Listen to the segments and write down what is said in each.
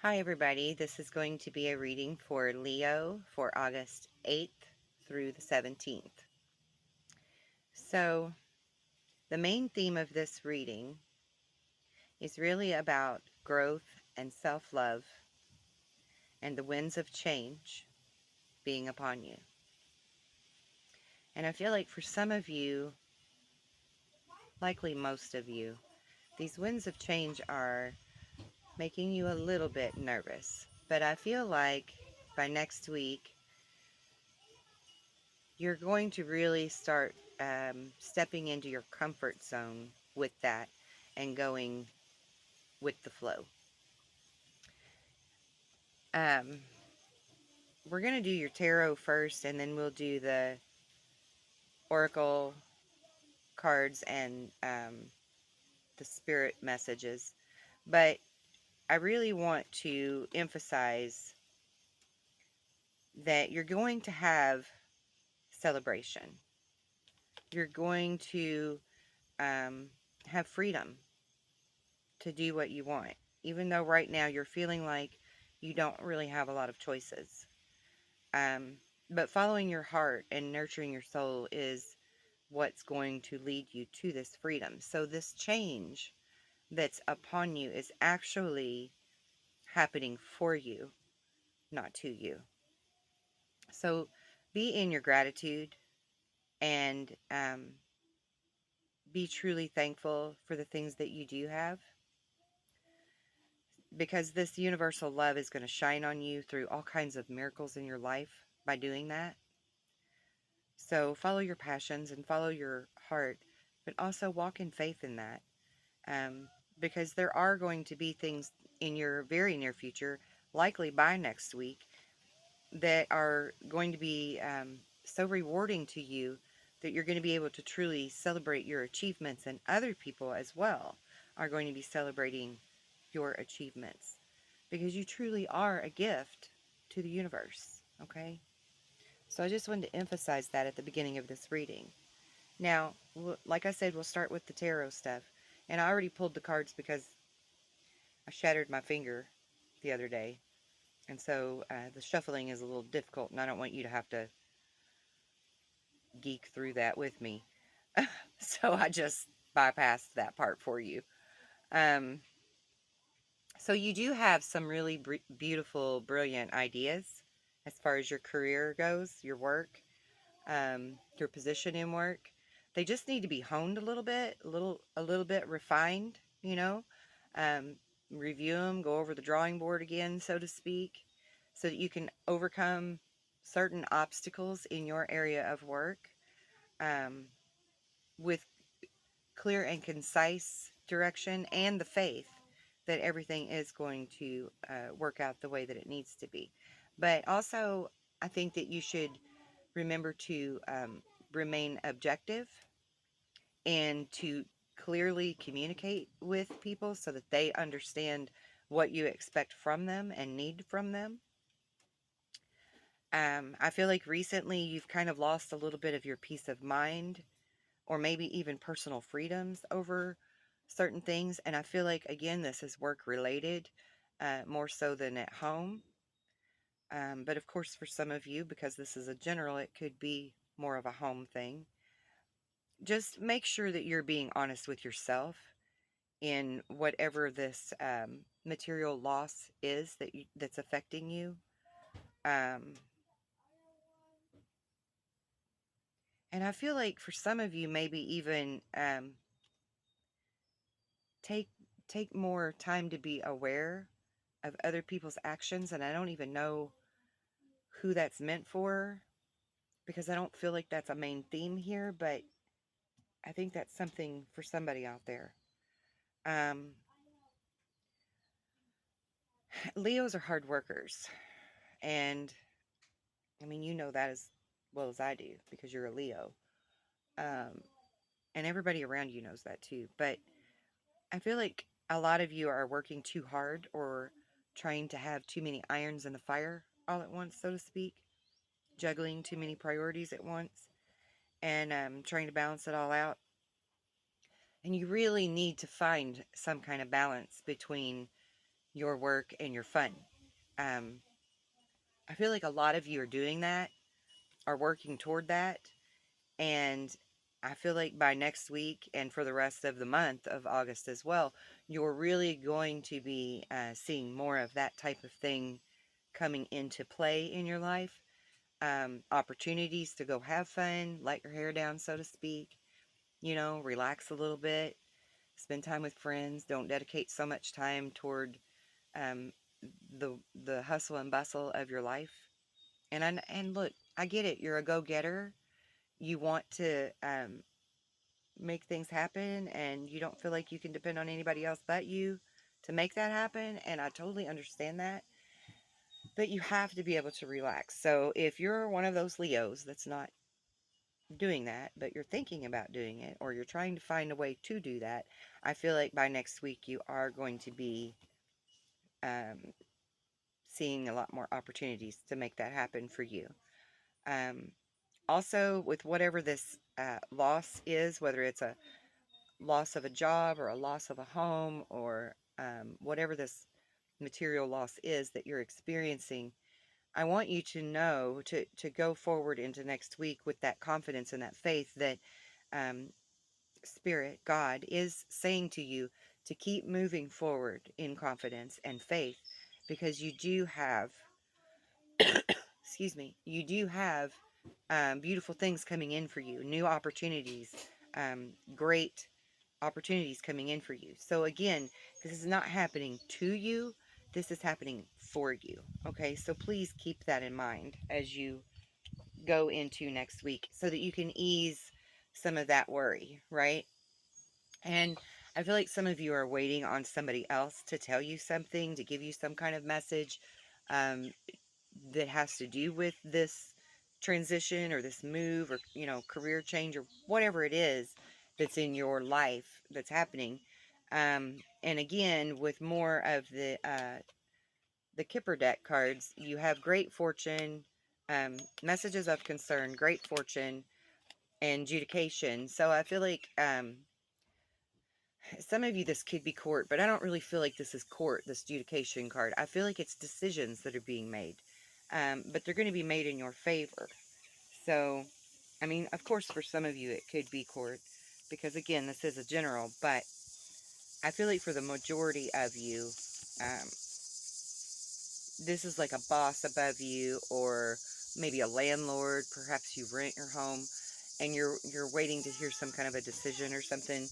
Hi, everybody. This is going to be a reading for Leo for August 8th through the 17th. So, the main theme of this reading is really about growth and self love and the winds of change being upon you. And I feel like for some of you, likely most of you, these winds of change are making you a little bit nervous. But I feel like by next week, you're going to really start stepping into your comfort zone with that and going with the flow. Um, we're going to do your tarot first, and then we'll do the oracle cards and the spirit messages. But I really want to emphasize that you're going to have celebration. You're going to have freedom to do what you want, even though right now you're feeling like you don't really have a lot of choices. But following your heart and nurturing your soul is what's going to lead you to this freedom. So, this change that's upon you is actually happening for you, not to you. So, be in your gratitude and be truly thankful for the things that you do have, because this universal love is going to shine on you through all kinds of miracles in your life by doing that. So follow your passions and follow your heart, but also walk in faith in that. Um, because there are going to be things in your very near future, likely by next week, that are going to be so rewarding to you that you're going to be able to truly celebrate your achievements, and other people as well are going to be celebrating your achievements, because you truly are a gift to the universe, okay? So I just wanted to emphasize that at the beginning of this reading. Now, like I said, we'll start with the tarot stuff. And I already pulled the cards because I shattered my finger the other day. And so the shuffling is a little difficult, and I don't want you to have to geek through that with me. So I just bypassed that part for you. Um, so you do have some really beautiful, brilliant ideas as far as your career goes, your work, your position in work. They just need to be honed a little bit, a little bit refined, you know. Um, Review them, go over the drawing board again, so to speak, so that you can overcome certain obstacles in your area of work um, with clear and concise direction and the faith that everything is going to work out the way that it needs to be. But also, I think that you should remember to remain objective and to clearly communicate with people so that they understand what you expect from them and need from them. I feel like recently you've kind of lost a little bit of your peace of mind, or maybe even personal freedoms over certain things. And I feel like, again, this is work related more so than at home. But of course, for some of you, because this is a general, it could be more of a home thing. Just make sure that you're being honest with yourself in whatever this material loss is that's affecting you. Um, and I feel like for some of you, maybe even take take more time to be aware of other people's actions. And I don't even know who that's meant for, because I don't feel like that's a main theme here, but I think that's something for somebody out there. Um, Leos are hard workers, and I mean, you know that as well as I do because you're a Leo. Um, and everybody around you knows that too. But I feel like a lot of you are working too hard, or trying to have too many irons in the fire all at once, so to speak, juggling too many priorities at once, and trying to balance it all out. And you really need to find some kind of balance between your work, and your fun. Um, I feel like a lot of you are doing that, are working toward that. And I feel like by next week and for the rest of the month of August as well, you're really going to be seeing more of that type of thing coming into play in your life. Opportunities to go have fun, let your hair down, so to speak, relax a little bit, spend time with friends. Don't dedicate so much time toward um, the hustle and bustle of your life. And look, I get it. You're a go-getter. You want to make things happen, and you don't feel like you can depend on anybody else but you to make that happen. And I totally understand that. But you have to be able to relax. So if you're one of those Leos that's not doing that, but you're thinking about doing it, or you're trying to find a way to do that, I feel like by next week you are going to be um, seeing a lot more opportunities to make that happen for you. Um, Also, with whatever this loss is, whether it's a loss of a job or a loss of a home or whatever this material loss is that you're experiencing, I want you to know to go forward into next week with that confidence and that faith that um, Spirit, God, is saying to you to keep moving forward in confidence and faith, because you do have, excuse me, you do have beautiful things coming in for you, new opportunities, great opportunities coming in for you. So again, this is not happening to you, this is happening for you. Okay, so please keep that in mind as you go into next week so that you can ease some of that worry, right? And I feel like some of you are waiting on somebody else to tell you something, to give you some kind of message um, that has to do with this transition or this move or, career change or whatever it is that's in your life that's happening. And again, with more of the Kipper deck cards, you have great fortune, messages of concern, great fortune, and adjudication. So I feel like some of you, this could be court, but I don't really feel like this is court, this adjudication card. I feel like it's decisions that are being made, but they're going to be made in your favor. So, I mean, of course, for some of you, it could be court, because again, this is a general, but I feel like for the majority of you, um, this is like a boss above you, or maybe a landlord. Perhaps you rent your home and you're waiting to hear some kind of a decision or something.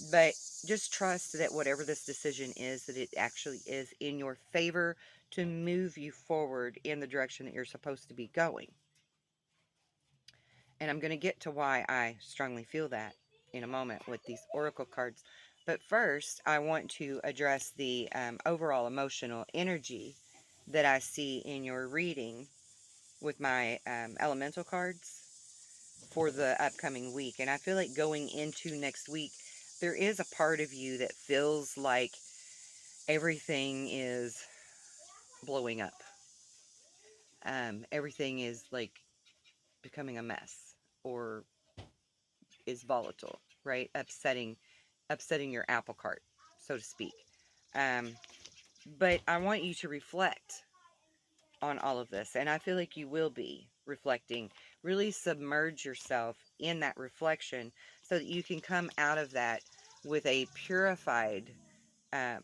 But just trust that whatever this decision is, that it actually is in your favor to move you forward in the direction that you're supposed to be going. And I'm going to get to why I strongly feel that in a moment with these oracle cards. But first, I want to address the overall emotional energy that I see in your reading with my elemental cards for the upcoming week. And I feel like going into next week, there is a part of you that feels like everything is blowing up. Everything is like becoming a mess or is volatile, right? Upsetting your apple cart, so to speak. Um, but I want you to reflect on all of this, and I feel like you will be reflecting. Really submerge yourself in that reflection so that you can come out of that with a purified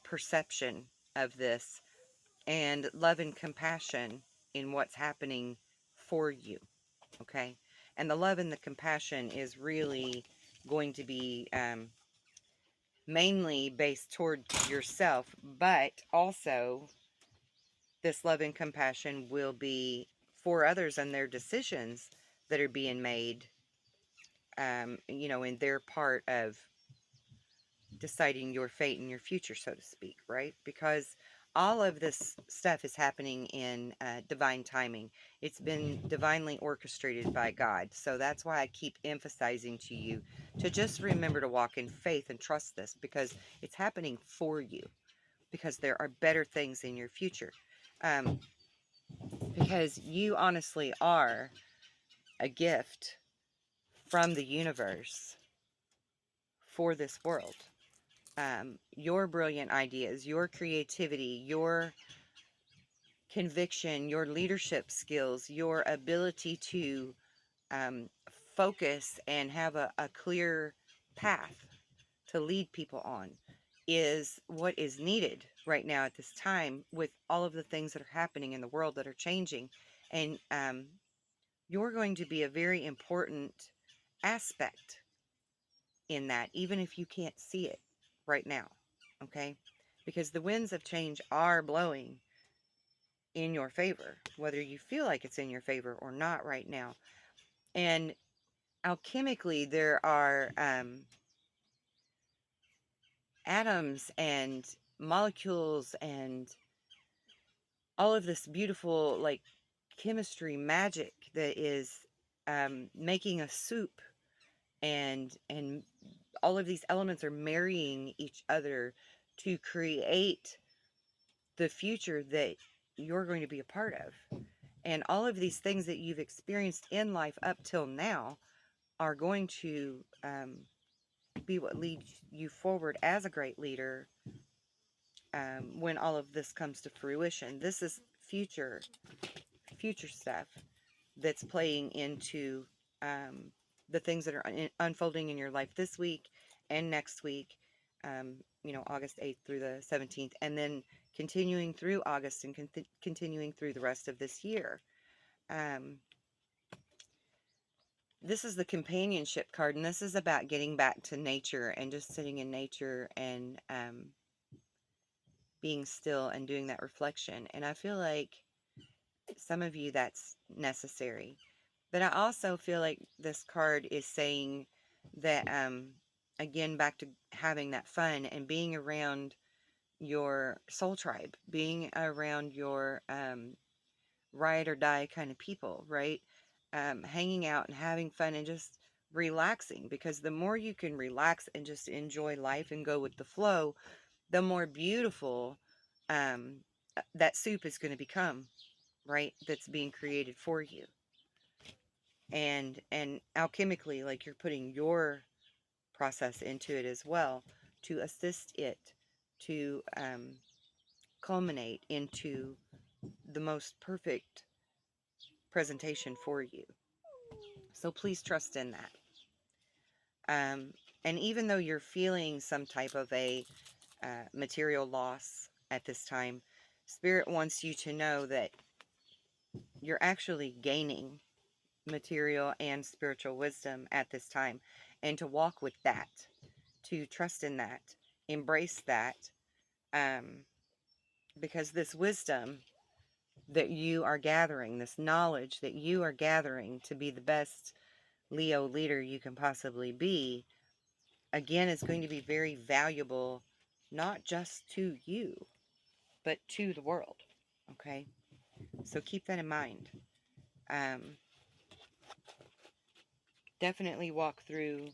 perception of this and love and compassion in what's happening for you. Okay, and the love and the compassion is really going to be mainly based toward yourself, but also this love and compassion will be for others and their decisions that are being made, in their part of deciding your fate and your future, so to speak, right? Because all of this stuff is happening in divine timing. It's been divinely orchestrated by God. So that's why I keep emphasizing to you to just remember to walk in faith and trust this, because it's happening for you, because there are better things in your future. Um, because you honestly are a gift from the universe for this world. your brilliant ideas, your creativity, your conviction, your leadership skills, your ability to um, focus and have a clear path to lead people on is what is needed right now at this time with all of the things that are happening in the world that are changing. And you're going to be a very important aspect in that, even if you can't see it right now. Okay? Because the winds of change are blowing in your favor, whether you feel like it's in your favor or not right now. And alchemically, there are atoms and molecules and all of this beautiful, like, chemistry magic that is making a soup, and all of these elements are marrying each other to create the future that you're going to be a part of. And all of these things that you've experienced in life up till now are going to be what leads you forward as a great leader when all of this comes to fruition. This is future stuff that's playing into um, the things that are unfolding in your life this week and next week, August 8th through the 17th, and then continuing through August and continuing through the rest of this year. Um, this is the companionship card, and this is about getting back to nature and just sitting in nature and being still and doing that reflection. And I feel like some of you that's necessary. But I also feel like this card is saying that, again, back to having that fun and being around your soul tribe, being around your ride or die kind of people, right? Hanging out and having fun and just relaxing, because the more you can relax and just enjoy life and go with the flow, the more beautiful that soup is going to become, right? That's being created for you. And alchemically, like, you're putting your process into it as well to assist it to culminate into the most perfect presentation for you. So please trust in that. And even though you're feeling some type of a material loss at this time, Spirit wants you to know that you're actually gaining material and spiritual wisdom at this time, and to walk with that, to trust in that, embrace that, um, because this wisdom that you are gathering, this knowledge that you are gathering to be the best Leo leader you can possibly be, again, is going to be very valuable, not just to you, but to the world. Okay? So keep that in mind. Um, Definitely walk through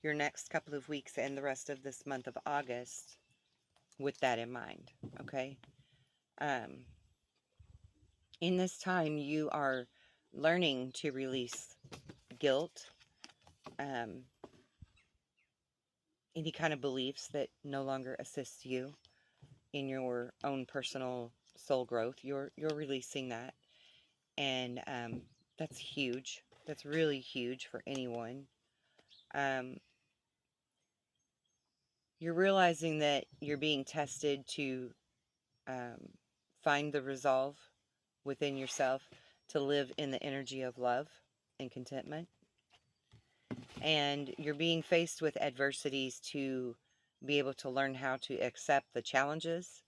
your next couple of weeks and the rest of this month of August with that in mind. Okay? Um, in this time, you are learning to release guilt, um, any kind of beliefs that no longer assist you in your own personal soul growth. You're releasing that, and that's huge. That's really huge for anyone. Um, you're realizing that you're being tested to um, find the resolve within yourself to live in the energy of love and contentment. And you're being faced with adversities to be able to learn how to accept the challenges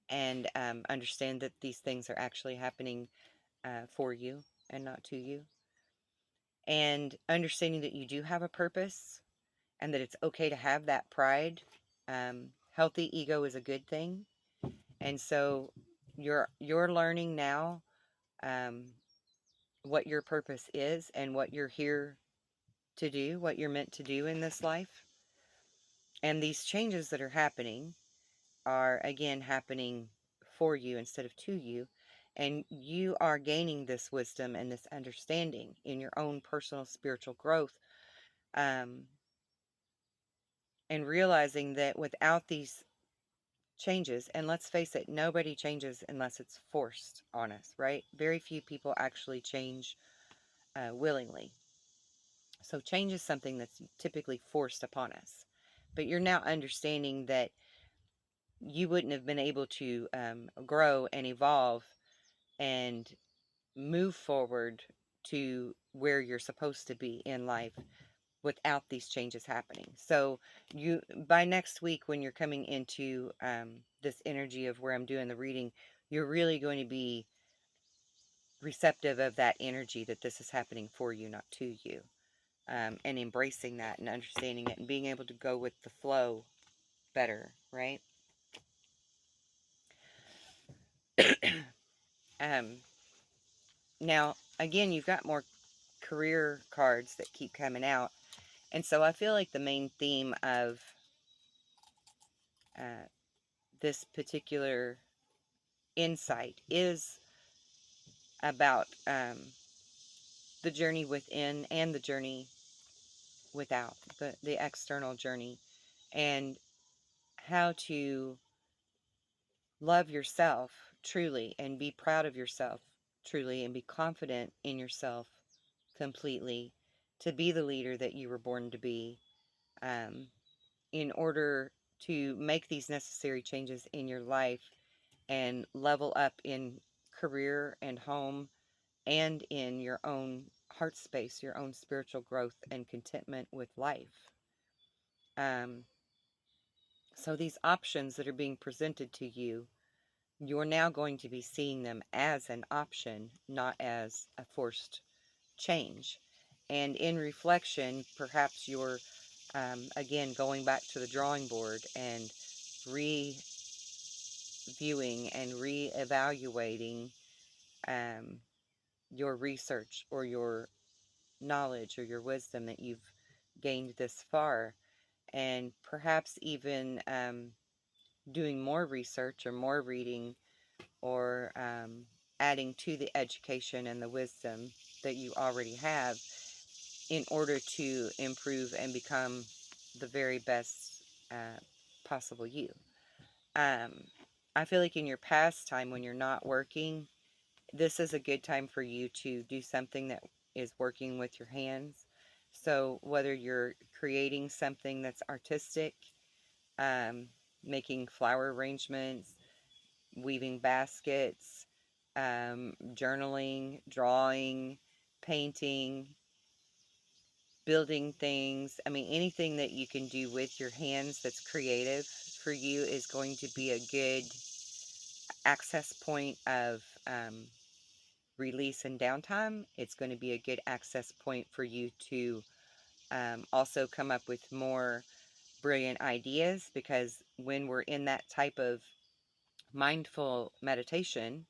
and understand that these things are actually happening for you and not to you. And understanding that you do have a purpose and that it's okay to have that pride. Healthy ego is a good thing. And so you're learning now um, what your purpose is and what you're here to do, what you're meant to do in this life. And these changes that are happening are, again, happening for you instead of to you. And you are gaining this wisdom and this understanding in your own personal spiritual growth. Um, and realizing that without these changes, and let's face it, nobody changes unless it's forced on us, right? Very few people actually change willingly. So change is something that's typically forced upon us. But you're now understanding that you wouldn't have been able to grow and evolve and move forward to where you're supposed to be in life without these changes happening. So you, by next week when you're coming into this energy of where I'm doing the reading, you're really going to be receptive of that energy that this is happening for you, not to you, and embracing that and understanding it and being able to go with the flow better, right? um, Now, again, you've got more career cards that keep coming out. And so I feel like the main theme of uh, this particular insight is about the journey within and the journey without, the external journey, and how to love yourself truly and be proud of yourself truly and be confident in yourself completely to be the leader that you were born to be, um, in order to make these necessary changes in your life and level up in career and home and in your own heart space, your own spiritual growth and contentment with life. Um, so these options that are being presented to you, you're now going to be seeing them as an option, not as a forced change. And in reflection, perhaps you're, again, going back to the drawing board and reviewing and re-evaluating um, your research or your knowledge or your wisdom that you've gained this far, and perhaps even doing more research or more reading or adding to the education and the wisdom that you already have in order to improve and become the very best possible you. Um, I feel like in your pastime, when you're not working, this is a good time for you to do something that is working with your hands. So whether you're creating something that's artistic, um, making flower arrangements, weaving baskets, journaling, drawing, painting, building things. I mean, anything that you can do with your hands that's creative for you is going to be a good access point of release and downtime. It's going to be a good access point for you to also come up with more brilliant ideas, because when we're in that type of mindful meditation,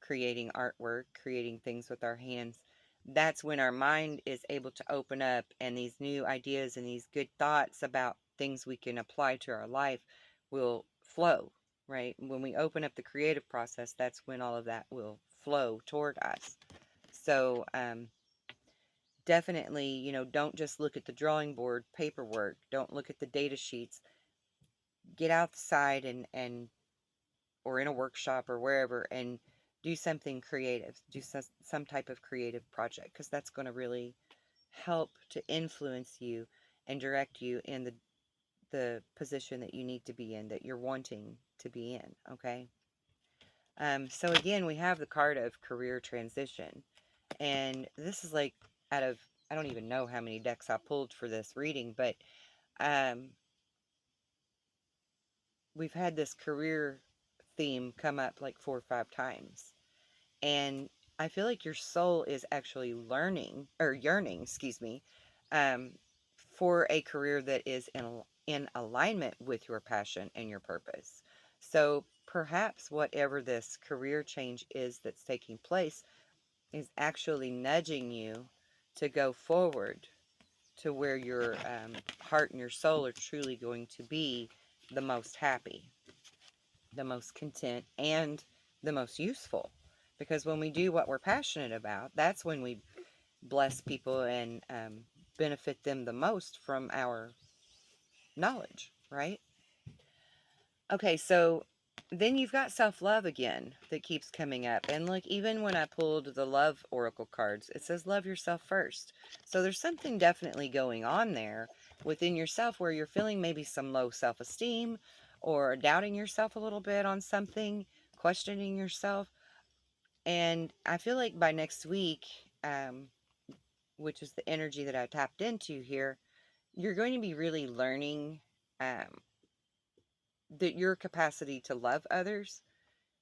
creating artwork, creating things with our hands, that's when our mind is able to open up and these new ideas and these good thoughts about things we can apply to our life will flow, right? When we open up the creative process, that's when all of that will flow toward us. So, definitely, don't just look at the drawing board paperwork. Don't look at the data sheets. Get outside and or in a workshop or wherever and do something creative. Do some type of creative project, because that's going to really help to influence you and direct you in the position that you need to be in, that you're wanting to be in, okay? So again, we have the card of career transition. And this is like out of, I don't even know how many decks I pulled for this reading, but um, we've had this career theme come up like 4 or 5 times. And I feel like your soul is actually learning or yearning, excuse me, um, for a career that is in alignment with your passion and your purpose. So perhaps whatever this career change is that's taking place is actually nudging you to go forward to where your heart and your soul are truly going to be the most happy, the most content, and the most useful. Because when we do what we're passionate about, that's when we bless people and benefit them the most from our knowledge, right? Okay, so then you've got self-love again that keeps coming up. And look, even when I pulled the love oracle cards, it says love yourself first. So there's something definitely going on there within yourself where you're feeling maybe some low self-esteem or doubting yourself a little bit on something, questioning yourself. And I feel like by next week, which is the energy that I tapped into here, you're going to be really learning um, that your capacity to love others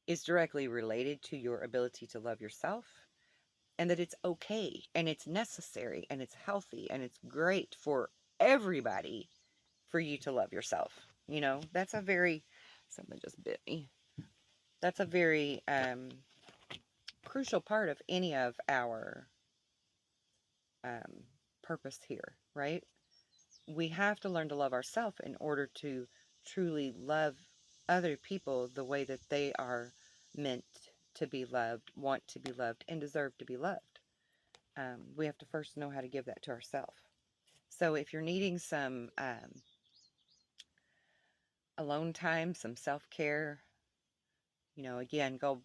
is directly related to your ability to love yourself, and that it's okay and it's necessary and it's healthy and it's great for everybody for you to love yourself. You know, that's a very, something just bit me. That's a very crucial part of any of our um, purpose here, right? We have to learn to love ourselves in order to truly love other people the way that they are meant to be loved, want to be loved, and deserve to be loved. We have to first know how to give that to ourselves. So if you're needing some alone time, some self-care, you know, again, go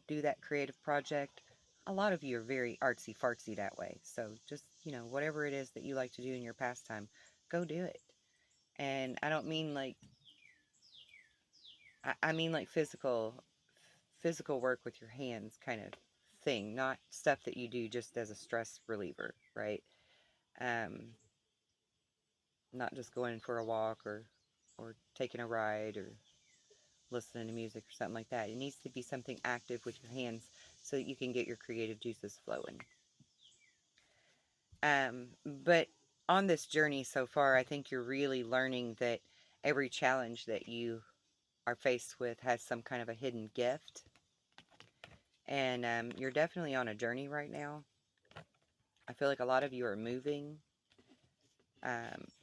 do that creative project. A lot of you are very artsy fartsy that way. So just, you know, whatever it is that you like to do in your pastime, go do it. And I don't mean like I mean like physical work with your hands kind of thing, not stuff that you do just as a stress reliever, right? Um, not just going for a walk or taking a ride or listening to music or something like that. It needs to be something active with your hands so that you can get your creative juices flowing. But on this journey so far, I think you're really learning that every challenge that you are faced with has some kind of a hidden gift. And you're definitely on a journey right now. I feel like a lot of you are moving,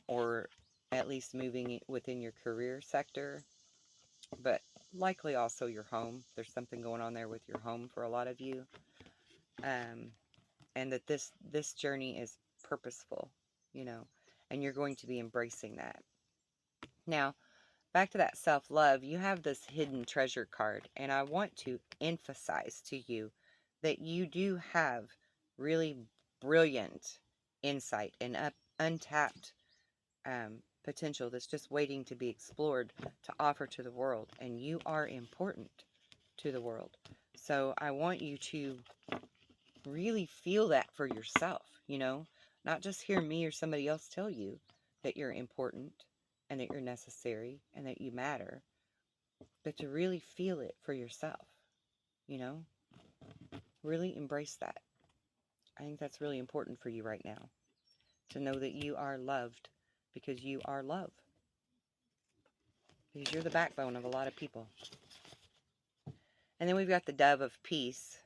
or at least moving within your career sector, but likely also your home. There's something going on there with your home for a lot of you, um, and that this journey is purposeful, you know, and you're going to be embracing that. Now, back to that self-love, you have this hidden treasure card, and I want to emphasize to you that you do have really brilliant insight and untapped potential that's just waiting to be explored to offer to the world, and you are important to the world. So I want you to really feel that for yourself, you know, not just hear me or somebody else tell you that you're important and that you're necessary and that you matter, but to really feel it for yourself, you know, really embrace that. I think that's really important for you right now to know that you are loved because you are love, because you're the backbone of a lot of people. And then we've got the dove of peace.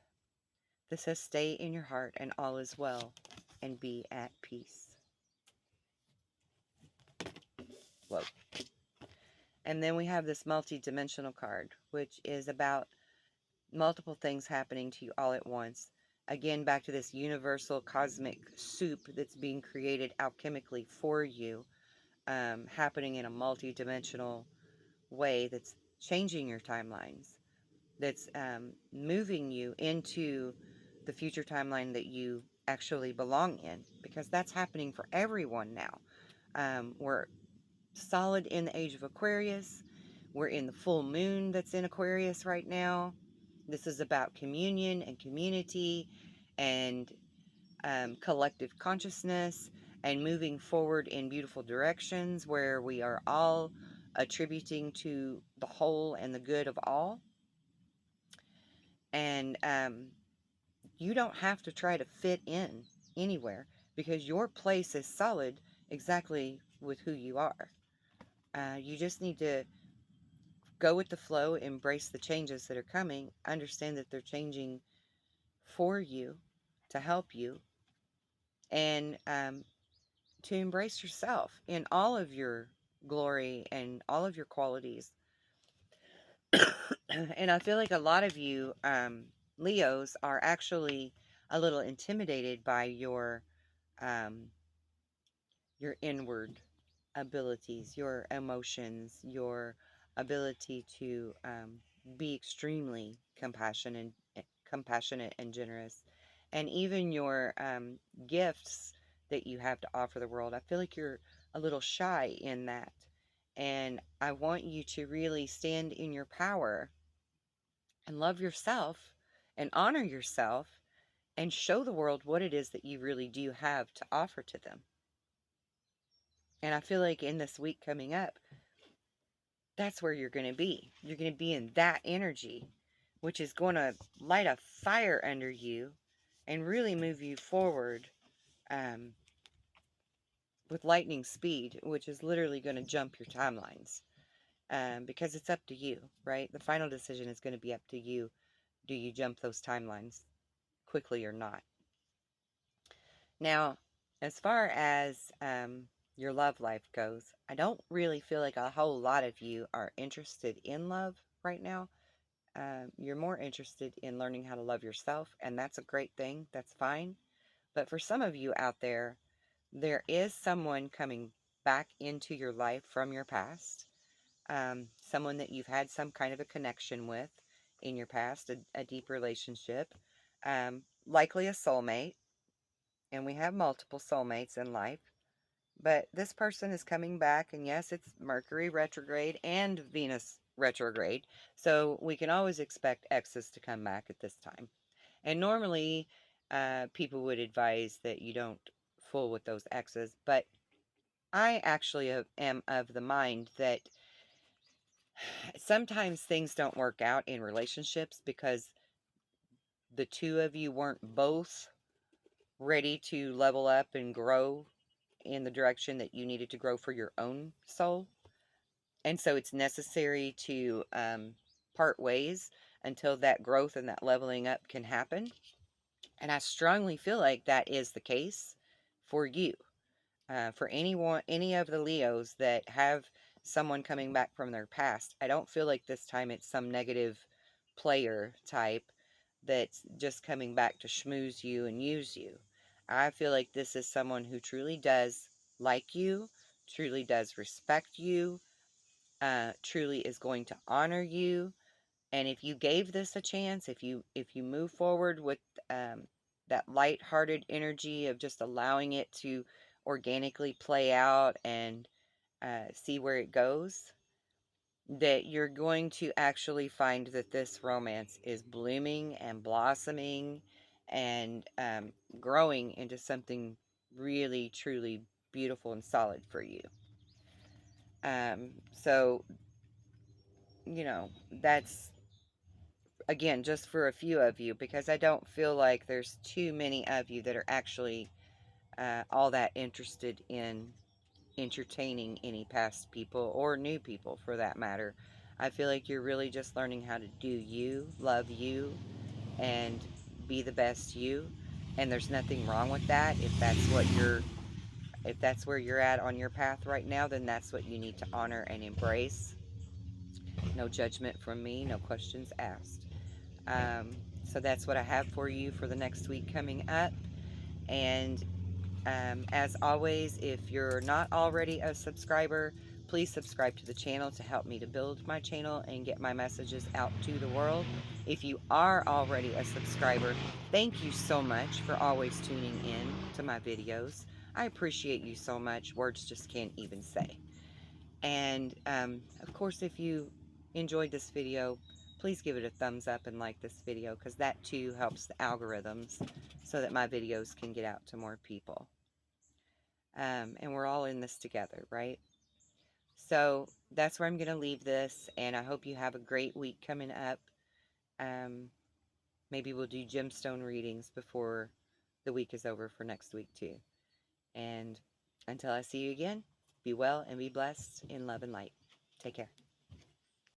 This says, stay in your heart and all is well and be at peace. Whoa. And then we have this multi-dimensional card, which is about multiple things happening to you all at once. Again, back to this universal cosmic soup that's being created alchemically for you, happening in a multi-dimensional way that's changing your timelines, that's moving you into the future timeline that you actually belong in, because that's happening for everyone now. We're solid in the age of Aquarius. We're in the full moon that's in Aquarius right now. This is about communion and community and collective consciousness and moving forward in beautiful directions where we are all attributing to the whole and the good of all. And you don't have to try to fit in anywhere because your place is solid exactly with who you are. You just need to go with the flow, embrace the changes that are coming, understand that they're changing for you, to help you, and to embrace yourself in all of your glory and all of your qualities. And I feel like a lot of you Leos are actually a little intimidated by um, your inward. abilities, your emotions, your ability to be extremely compassionate and generous, and even your gifts that you have to offer the world. I feel like you're a little shy in that. And I want you to really stand in your power and love yourself and honor yourself and show the world what it is that you really do have to offer to them. And I feel like in this week coming up, that's where you're going to be. You're going to be in that energy, which is going to light a fire under you and really move you forward um, with lightning speed, which is literally going to jump your timelines because it's up to you, right? The final decision is going to be up to you. Do you jump those timelines quickly or not? Now, as far as your love life goes, I don't really feel like a whole lot of you are interested in love right now. You're more interested in learning how to love yourself, and that's a great thing. That's fine. But for some of you out there, there is someone coming back into your life from your past, someone that you've had some kind of a connection with in your past, a deep relationship, likely a soulmate. And we have multiple soulmates in life. But this person is coming back, and yes, it's Mercury retrograde and Venus retrograde. So we can always expect exes to come back at this time. And normally, people would advise that you don't fool with those exes. But I actually am of the mind that sometimes things don't work out in relationships because the two of you weren't both ready to level up and grow in the direction that you needed to grow for your own soul. And so it's necessary to part ways until that growth and that leveling up can happen. And I strongly feel like that is the case for you. For anyone, any of the Leos that have someone coming back from their past, I don't feel like this time it's some negative player type that's just coming back to schmooze you and use you. I feel like this is someone who truly does like you, truly does respect you, truly is going to honor you. And if you gave this a chance, if you move forward with um, that light-hearted energy of just allowing it to organically play out and see where it goes, that you're going to actually find that this romance is blooming and blossoming and growing into something really, truly beautiful and solid for you. So, that's again just for a few of you because I don't feel like there's too many of you that are actually all that interested in entertaining any past people or new people for that matter. I feel like you're really just learning how to do you, love you, and be the best you. And there's nothing wrong with that. If that's where you're at on your path right now, then that's what you need to honor and embrace. No judgment from me, no questions asked. Um, so that's what I have for you for the next week coming up. And as always, if you're not already a subscriber, please subscribe to the channel to help me to build my channel and get my messages out to the world. If you are already a subscriber, thank you so much for always tuning in to my videos. I appreciate you so much. Words just can't even say. And of course, if you enjoyed this video, please give it a thumbs up and like this video because that too helps the algorithms so that my videos can get out to more people. And we're all in this together, right? So that's where I'm going to leave this, and I hope you have a great week coming up. Um, Maybe we'll do gemstone readings before the week is over for next week too. And until I see you again, be well and be blessed in love and light. Take care.